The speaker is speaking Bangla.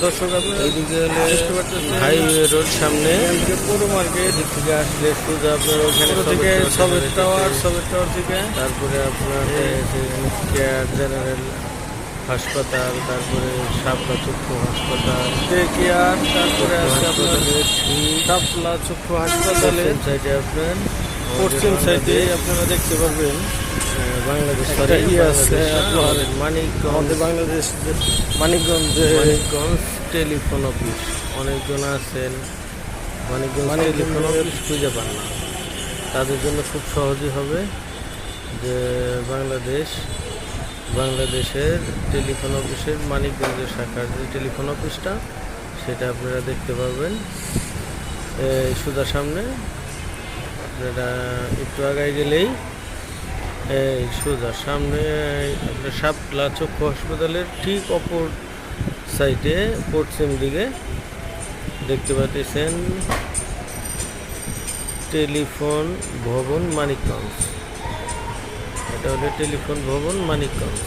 দর্শক আপনারা এইদিকে হলে দেখতে পাচ্ছেন হাইওয়ে রোড সামনে পুরো মার্কেট এদিক থেকে আসলে সোজা আপনার ওখানে থেকে সবের টাওয়ার থেকে তারপরে আপনার কেয়ার জেনারেল হাসপাতাল, তারপরে শাপলা চক্ষু হাসপাতাল, কেয়ার, তারপরে আছে আপনার শাপলা চক্ষু হাসপাতালের সাইডে আপনার পশ্চিম সাইডে আপনারা দেখতে পারবেন বাংলাদেশ আছে আপনার মানিকগঞ্জ, বাংলাদেশ মানিকগঞ্জে মানিকগঞ্জ টেলিফোন অফিস। অনেকজন আছেন মানিকগঞ্জ টেলিফোন অফিস খুঁজে পান না, তাদের জন্য খুব সহজই হবে যে বাংলাদেশের টেলিফোন অফিসের মানিকগঞ্জের শাখার যে টেলিফোন অফিসটা সেটা আপনারা দেখতে পারবেন সোজা সামনে। আপনারা একটু আগায় গেলেই এই সোজা সামনে আপনার শাপলা চক্ষু হাসপাতালের ঠিক অপর সাইডে পশ্চিম দিকে দেখতে পাচ্ছেন টেলিফোন ভবন মানিকগঞ্জ। এটা হলো টেলিফোন ভবন মানিকগঞ্জ।